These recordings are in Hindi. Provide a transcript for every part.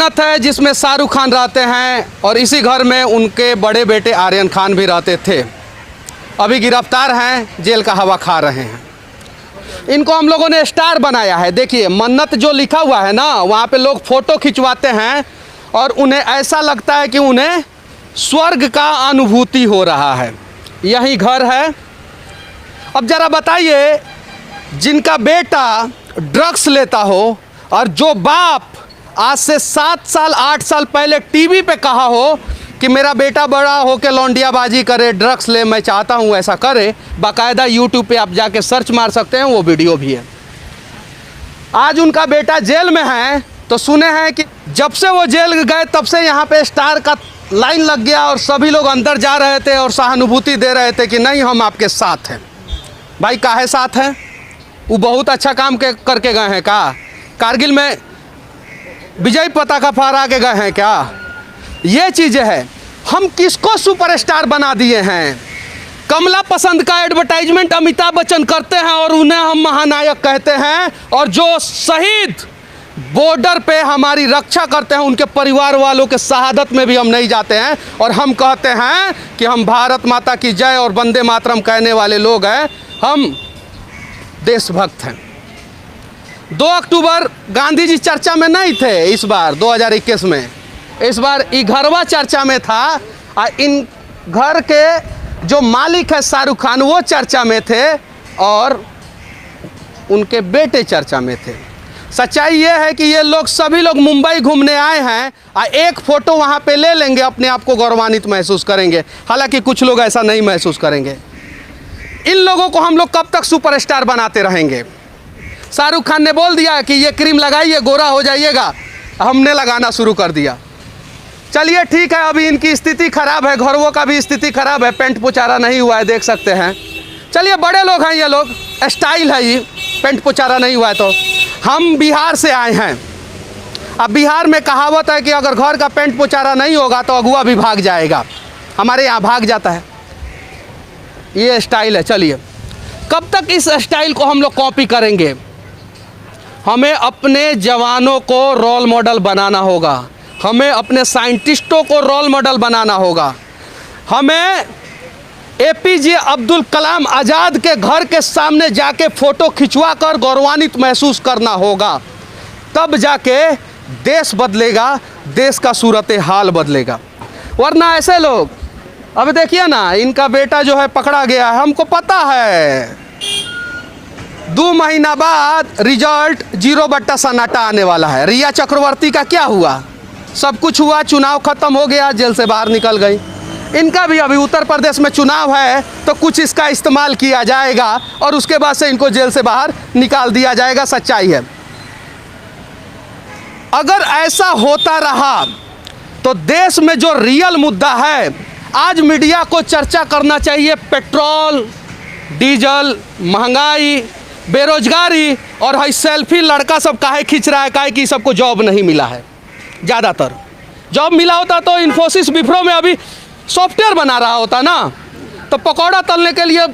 मन्नत है जिसमें शाहरुख खान रहते हैं और इसी घर में उनके बड़े बेटे आर्यन खान भी रहते थे। अभी गिरफ्तार हैं, जेल का हवा खा रहे हैं। इनको हम लोगों ने स्टार बनाया है। देखिए मन्नत जो लिखा हुआ है ना, वहाँ पे लोग फ़ोटो खिंचवाते हैं और उन्हें ऐसा लगता है कि उन्हें स्वर्ग का अनुभूति हो रहा है। यही घर है। अब ज़रा बताइए, जिनका बेटा ड्रग्स लेता हो और जो बाप आज से 7 साल 8 साल पहले टीवी पे कहा हो कि मेरा बेटा बड़ा हो के लौंडियाबाजी करे, ड्रग्स ले, मैं चाहता हूँ ऐसा करे, बाकायदा यूट्यूब पे आप जाके सर्च मार सकते हैं, वो वीडियो भी है। आज उनका बेटा जेल में है तो सुने हैं कि जब से वो जेल गए तब से यहाँ पे स्टार का लाइन लग गया और सभी लोग अंदर जा रहे थे और सहानुभूति दे रहे थे कि नहीं हम आपके साथ हैं। भाई काहे साथ हैं? वो बहुत अच्छा काम करके गए हैं का? कारगिल में विजय पताका फहरा के गए हैं क्या? ये चीज़ें हैं। हम किसको सुपरस्टार बना दिए हैं? कमला पसंद का एडवर्टाइजमेंट अमिताभ बच्चन करते हैं और उन्हें हम महानायक कहते हैं, और जो शहीद बॉर्डर पे हमारी रक्षा करते हैं उनके परिवार वालों के शहादत में भी हम नहीं जाते हैं और हम कहते हैं कि हम भारत माता की जय और वंदे मातरम कहने वाले लोग हैं, हम देशभक्त हैं। 2 अक्टूबर गांधी जी चर्चा में नहीं थे इस बार 2021 में, इस बार घरवा चर्चा में था। इन घर के जो मालिक है शाहरुख खान वो चर्चा में थे और उनके बेटे चर्चा में थे। सच्चाई ये है कि ये लोग सभी लोग मुंबई घूमने आए हैं और एक फ़ोटो वहाँ पे ले लेंगे, अपने आप को गौरवान्वित महसूस करेंगे। हालांकि कुछ लोग ऐसा नहीं महसूस करेंगे। इन लोगों को हम लोग कब तक सुपरस्टार बनाते रहेंगे? शाहरुख खान ने बोल दिया कि ये क्रीम लगाइए गोरा हो जाइएगा, हमने लगाना शुरू कर दिया। चलिए ठीक है, अभी इनकी स्थिति ख़राब है, घरवों का भी स्थिति ख़राब है, पेंट पुचारा नहीं हुआ है, देख सकते हैं। चलिए बड़े लोग हैं ये लोग, स्टाइल है ये, पेंट पुचारा नहीं हुआ है। तो हम बिहार से आए हैं। अब बिहार में कहावत है कि अगर घर का पेंट पुचारा नहीं होगा तो अगुआ भी भाग जाएगा। हमारे यहाँ भाग जाता है। ये स्टाइल है। चलिए कब तक इस स्टाइल को हम लोग कॉपी करेंगे? हमें अपने जवानों को रोल मॉडल बनाना होगा, हमें अपने साइंटिस्टों को रोल मॉडल बनाना होगा, हमें एपीजे अब्दुल कलाम आज़ाद के घर के सामने जाके फ़ोटो खिंचवा कर गौरवान्वित महसूस करना होगा। तब जाके देश बदलेगा, देश का सूरत हाल बदलेगा। वरना ऐसे लोग, अब देखिए ना, इनका बेटा जो है पकड़ा गया है, हमको पता है 2 महीना बाद रिजल्ट 0 सन्नाटा आने वाला है। रिया चक्रवर्ती का क्या हुआ? सब कुछ हुआ, चुनाव खत्म हो गया, जेल से बाहर निकल गई। इनका भी अभी उत्तर प्रदेश में चुनाव है तो कुछ इसका इस्तेमाल किया जाएगा और उसके बाद से इनको जेल से बाहर निकाल दिया जाएगा। सच्चाई है। अगर ऐसा होता रहा तो देश में जो रियल मुद्दा है, आज मीडिया को चर्चा करना चाहिए पेट्रोल, डीजल, महंगाई, बेरोजगारी और हाई सेल्फी लड़का सब काहे खींच रहा है, काहे कि सबको जॉब नहीं मिला है। ज़्यादातर जॉब मिला होता तो इन्फोसिस विप्रो में अभी सॉफ्टवेयर बना रहा होता ना, तो पकौड़ा तलने के लिए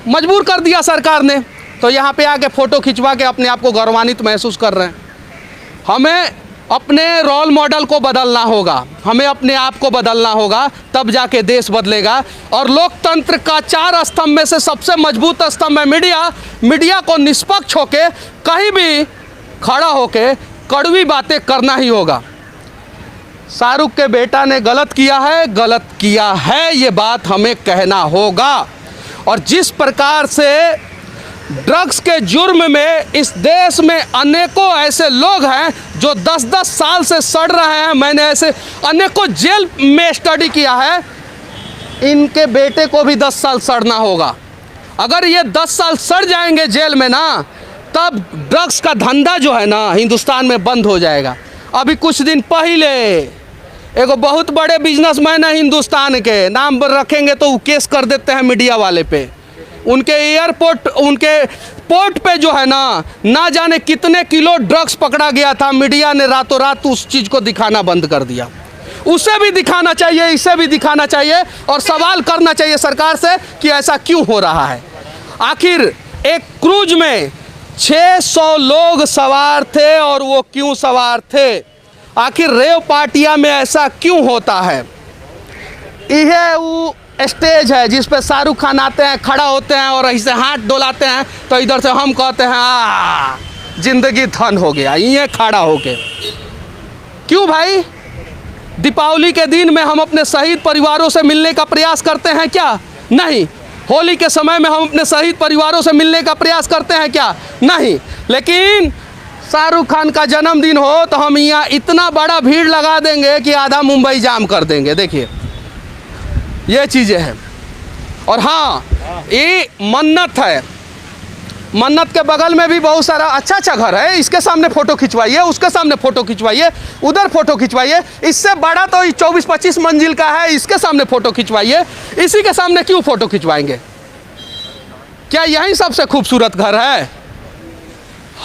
मजबूर कर दिया सरकार ने। तो यहाँ पे आके फ़ोटो खिंचवा के अपने आप को गौरवान्वित महसूस कर रहे हैं। हमें अपने रोल मॉडल को बदलना होगा, हमें अपने आप को बदलना होगा, तब जाके देश बदलेगा। और लोकतंत्र का 4 स्तंभ में से सबसे मजबूत स्तंभ है मीडिया। मीडिया को निष्पक्ष होके कहीं भी खड़ा होके कड़वी बातें करना ही होगा। शाहरुख के बेटा ने गलत किया है, ये बात हमें कहना होगा। और जिस प्रकार से ड्रग्स के जुर्म में इस देश में अनेकों ऐसे लोग हैं जो 10-10 साल से सड़ रहे हैं, मैंने ऐसे अनेकों जेल में स्टडी किया है, इनके बेटे को भी 10 साल सड़ना होगा। अगर ये 10 साल सड़ जाएंगे जेल में ना, तब ड्रग्स का धंधा जो है ना हिंदुस्तान में बंद हो जाएगा। अभी कुछ दिन पहले एगो बहुत बड़े बिजनेसमैन है हिंदुस्तान के, नाम रखेंगे तो वो केस कर देते हैं मीडिया वाले पे। उनके एयरपोर्ट, उनके पोर्ट पे जो है ना जाने कितने किलो ड्रग्स पकड़ा गया था। मीडिया ने रातों रात उस चीज़ को दिखाना बंद कर दिया। उसे भी दिखाना चाहिए, इसे भी दिखाना चाहिए और सवाल करना चाहिए सरकार से कि ऐसा क्यों हो रहा है। आखिर एक क्रूज में 600 लोग सवार थे और वो क्यों सवार थे? आखिर रेव पार्टियां में ऐसा क्यों होता है? यह वो स्टेज है जिस पे शाहरुख खान आते हैं, खड़ा होते हैं और ऐसे हाथ डोलाते हैं, तो इधर से हम कहते हैं जिंदगी धन हो गया, ये खड़ा होके। क्यों भाई? दीपावली के दिन में हम अपने शहीद परिवारों से मिलने का प्रयास करते हैं क्या? नहीं। होली के समय में हम अपने शहीद परिवारों से मिलने का प्रयास करते हैं क्या? नहीं। लेकिन शाहरुख खान का जन्मदिन हो तो हम यहाँ इतना बड़ा भीड़ लगा देंगे कि आधा मुंबई जाम कर देंगे। देखिए ये चीज़ें हैं। और हाँ, ये मन्नत है, मन्नत के बगल में भी बहुत सारा अच्छा अच्छा घर है, इसके सामने फ़ोटो खिंचवाइए, उसके सामने फ़ोटो खिंचवाइए, उधर फ़ोटो खिंचवाइए। इससे बड़ा तो 24-25 मंजिल का है, इसके सामने फ़ोटो खिंचवाइए। इसी के सामने क्यों फ़ोटो खिंचवाएंगे? क्या यही सबसे खूबसूरत घर है?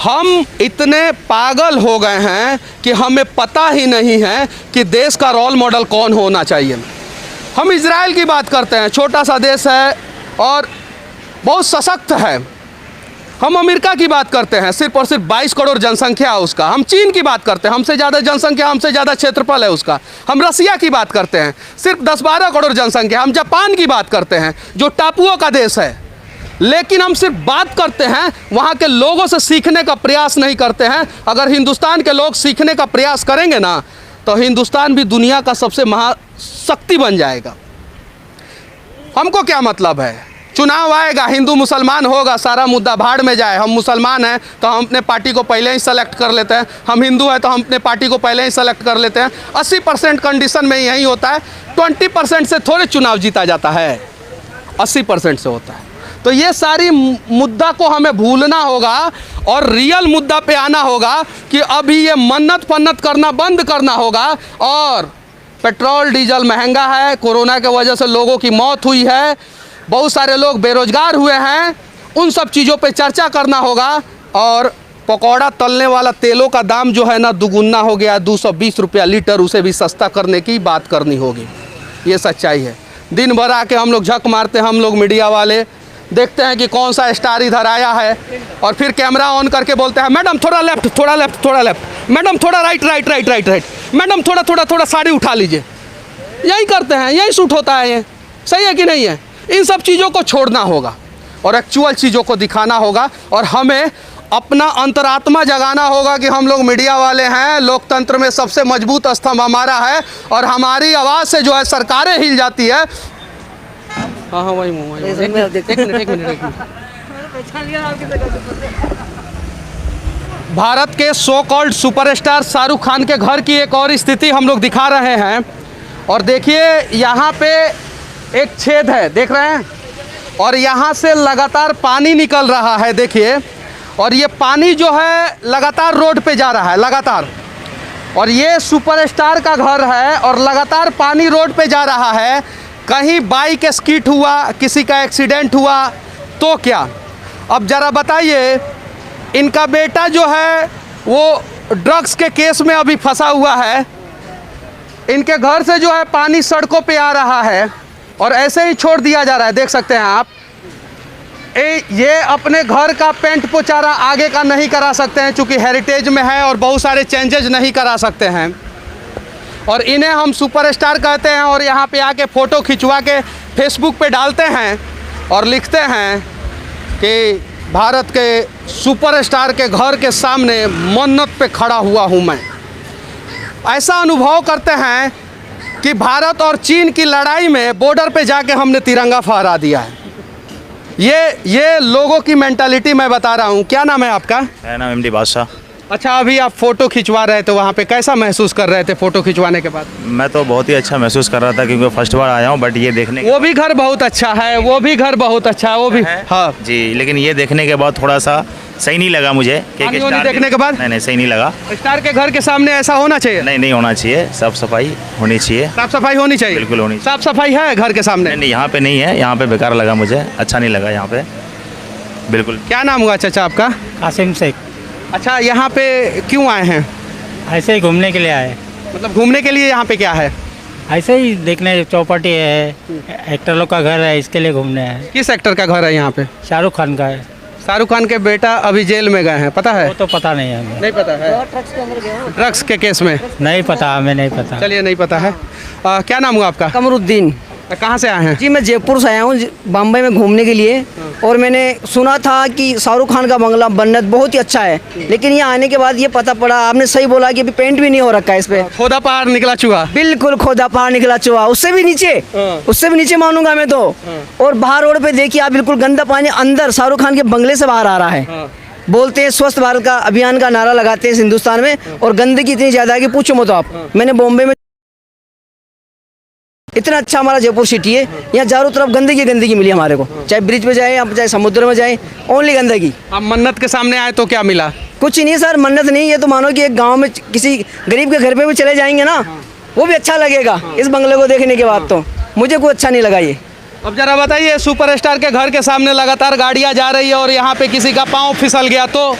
हम इतने पागल हो गए हैं कि हमें पता ही नहीं है कि देश का रोल मॉडल कौन होना चाहिए। हम इजराइल की बात करते हैं, छोटा सा देश है और बहुत सशक्त है। हम अमेरिका की बात करते हैं, सिर्फ और सिर्फ 22 करोड़ जनसंख्या है उसका। हम चीन की बात करते हैं, हमसे ज़्यादा जनसंख्या, हमसे ज़्यादा क्षेत्रफल है उसका। हम रसिया की बात करते हैं, सिर्फ 10-12 करोड़ जनसंख्या। हम जापान की बात करते हैं जो टापुओं का देश है, लेकिन हम सिर्फ बात करते हैं, वहाँ के लोगों से सीखने का प्रयास नहीं करते हैं। अगर हिंदुस्तान के लोग सीखने का प्रयास करेंगे ना, तो हिंदुस्तान भी दुनिया का सबसे महाशक्ति बन जाएगा। हमको क्या मतलब है? चुनाव आएगा, हिंदू मुसलमान होगा, सारा मुद्दा भाड़ में जाए। हम मुसलमान हैं तो हम अपने पार्टी को पहले ही सेलेक्ट कर लेते हैं, हम हिंदू हैं तो हम अपने पार्टी को पहले ही सेलेक्ट कर लेते हैं। 80% कंडीशन में यही होता है। 20% से थोड़े चुनाव जीता जाता है, 80% से होता है। तो ये सारी मुद्दा को हमें भूलना होगा और रियल मुद्दा पे आना होगा कि अभी ये मन्नत फन्नत करना बंद करना होगा। और पेट्रोल डीजल महंगा है, कोरोना के वजह से लोगों की मौत हुई है, बहुत सारे लोग बेरोजगार हुए हैं, उन सब चीज़ों पे चर्चा करना होगा। और पकौड़ा तलने वाला तेलों का दाम जो है ना दुगुना हो गया, 220 रुपया लीटर, उसे भी सस्ता करने की बात करनी होगी। ये सच्चाई है। दिन भर आके हम लोग झक मारते हैं, हम लोग मीडिया वाले देखते हैं कि कौन सा स्टार इधर आया है, और फिर कैमरा ऑन करके बोलते हैं मैडम थोड़ा लेफ्ट, थोड़ा लेफ्ट, थोड़ा लेफ्ट, मैडम थोड़ा right, right, right, right, right, madam थोड़ा थोड़ा थोड़ा साड़ी उठा लीजिए। यही करते हैं, यही शूट होता है। ये सही है कि नहीं है? इन सब चीज़ों को छोड़ना होगा और एक्चुअल चीज़ों को दिखाना होगा। और हमें अपना अंतरात्मा जगाना होगा कि हम लोग मीडिया वाले हैं, लोकतंत्र में सबसे मजबूत स्तंभ हमारा है, और हमारी आवाज़ से जो है सरकारें हिल जाती है। हाँ हाँ वही एक मिनट। भारत के so called superstar Shahrukh Khan के घर की एक और स्थिति हम लोग दिखा रहे हैं। और देखिए यहाँ पे एक छेद है, देख रहे हैं, और यहाँ से लगातार पानी निकल रहा है, देखिए। और ये पानी जो है लगातार रोड पे जा रहा है, लगातार। और ये सुपरस्टार का घर है और लगातार पानी रोड पे जा रहा है। कहीं बाइक स्किड हुआ, किसी का एक्सीडेंट हुआ तो क्या? अब ज़रा बताइए, इनका बेटा जो है वो ड्रग्स के केस में अभी फंसा हुआ है, इनके घर से जो है पानी सड़कों पे आ रहा है और ऐसे ही छोड़ दिया जा रहा है। देख सकते हैं आप, ये अपने घर का पेंट पोचारा आगे का नहीं करा सकते हैं चूँकि हेरिटेज में है, और बहुत सारे चेंजेज नहीं करा सकते हैं। और इन्हें हम सुपरस्टार कहते हैं, और यहाँ पे आके फ़ोटो खिंचवा के फेसबुक पे डालते हैं और लिखते हैं कि भारत के सुपरस्टार के घर के सामने मन्नत पे खड़ा हुआ हूँ मैं। ऐसा अनुभव करते हैं कि भारत और चीन की लड़ाई में बॉर्डर पे जाके हमने तिरंगा फहरा दिया है। ये लोगों की मेंटालिटी मैं बता रहा हूँ। क्या नाम है आपका? मेरा नाम एमडी बादशाह। अच्छा, अभी आप फ़ोटो खिंचवा रहे थे वहाँ पे, कैसा महसूस कर रहे थे फ़ोटो खिंचवाने के बाद? मैं तो बहुत ही अच्छा महसूस कर रहा था क्योंकि फर्स्ट बार आया हूँ, बट ये देखने वो भी घर बहुत अच्छा है, वो भी घर बहुत अच्छा है, वो भी हाँ जी, लेकिन ये देखने के बाद थोड़ा सा सही नहीं लगा मुझे। देखने के बाद नहीं सही नहीं लगा। स्टार के घर के सामने ऐसा होना चाहिए? नहीं होना चाहिए, साफ सफाई होनी चाहिए। साफ सफाई होनी चाहिए, बिल्कुल होनी चाहिए। साफ सफाई है घर के सामने? नहीं, यहाँ पे नहीं है, यहाँ पे बेकार लगा मुझे, अच्छा नहीं लगा यहाँ पे बिल्कुल। क्या नाम हुआ चाचा आपका? कासिम शेख। अच्छा, यहाँ पे क्यों आए हैं? ऐसे ही घूमने के लिए आए। मतलब घूमने के लिए यहाँ पे क्या है? ऐसे ही देखने, चौपाटी है, एक्टर लोग का घर है, इसके लिए घूमने आए। किस एक्टर का घर है यहाँ पे? शाहरुख खान का है। शाहरुख खान के बेटा अभी जेल में गए हैं, पता है? वो तो पता नहीं है हमें। नहीं पता है। ड्रग्स के केस में। नहीं पता, हमें नहीं पता। चलिए, नहीं पता है। क्या नाम हुआ आपका? कमरुद्दीन कहाँ से आए हैं? जी, मैं जयपुर से आया हूँ बम्बई में घूमने के लिए। और मैंने सुना था कि शाहरुख खान का बंगला बन्नत बहुत ही अच्छा है, लेकिन यहाँ आने के बाद ये पता पड़ा, आपने सही बोला कि अभी पेंट भी नहीं हो रखा है इस पे। खोदा पहाड़ निकला चूहा। बिल्कुल खोदा पहाड़ निकला चुहा, उससे भी नीचे मानूंगा मैं तो। और बाहर रोड पे देखिए आप, बिल्कुल गंदा पानी अंदर शाहरुख खान के बंगले से बाहर आ रहा है। बोलते हैं स्वच्छ भारत का अभियान का नारा लगाते हैं हिंदुस्तान में, और गंदगी इतनी ज्यादा है कि पूछो मत आप। मैंने बॉम्बे में, इतना अच्छा हमारा जयपुर सिटी है, यहाँ चारों तरफ गंदगी मिली हमारे को, चाहे ब्रिज पे जाए, चाहे समुद्र में जाए, ओनली गंदगी। आप मन्नत के सामने आए तो क्या मिला? कुछ ही नहीं सर, मन्नत नहीं, ये तो मानो कि एक गांव में किसी गरीब के घर पे भी चले जाएंगे ना, वो भी अच्छा लगेगा इस बंगले को देखने के बाद। तो मुझे कोई अच्छा नहीं लगा ये। अब जरा बताइए, सुपरस्टार के घर के सामने लगातार गाड़ियां जा रही है और यहाँ पे किसी का पाँव फिसल गया, तो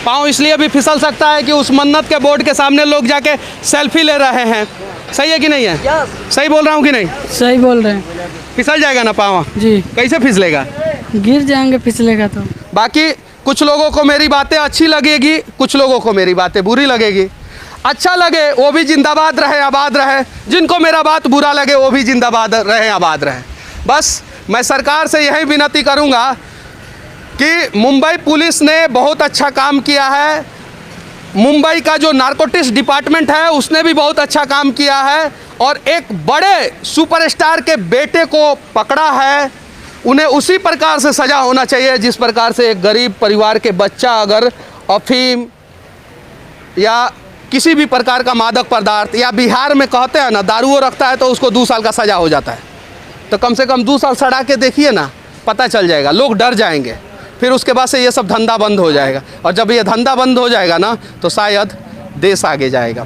पाँव इसलिए भी फिसल सकता है कि उस मन्नत के बोर्ड के सामने लोग जाके सेल्फी ले रहे हैं। सही है कि नहीं है? सही बोल रहा हूँ कि नहीं? सही बोल रहे हैं फिसल जाएगा ना पाँव? जी, कैसे फिसलेगा? गिर जाएंगे फिसलेगा तो। बाकी कुछ लोगों को मेरी बातें अच्छी लगेगी, कुछ लोगों को मेरी बातें बुरी लगेगी। अच्छा लगे वो भी जिंदाबाद रहे, आबाद रहे। जिनको मेरा बात बुरा लगे वो भी जिंदाबाद रहे, आबाद रहे। बस मैं सरकार से यही विनती करूंगा कि मुंबई पुलिस ने बहुत अच्छा काम किया है, मुंबई का जो नारकोटिक्स डिपार्टमेंट है उसने भी बहुत अच्छा काम किया है, और एक बड़े सुपरस्टार के बेटे को पकड़ा है। उन्हें उसी प्रकार से सज़ा होना चाहिए जिस प्रकार से एक गरीब परिवार के बच्चा अगर अफीम या किसी भी प्रकार का मादक पदार्थ, या बिहार में कहते हैं ना दारूओं रखता है तो उसको 2 साल का सज़ा हो जाता है, तो कम से कम 2 साल सड़ा के देखिए ना, पता चल जाएगा, लोग डर जाएंगे। फिर उसके बाद से ये सब धंधा बंद हो जाएगा, और जब ये धंधा बंद हो जाएगा ना तो शायद देश आगे जाएगा।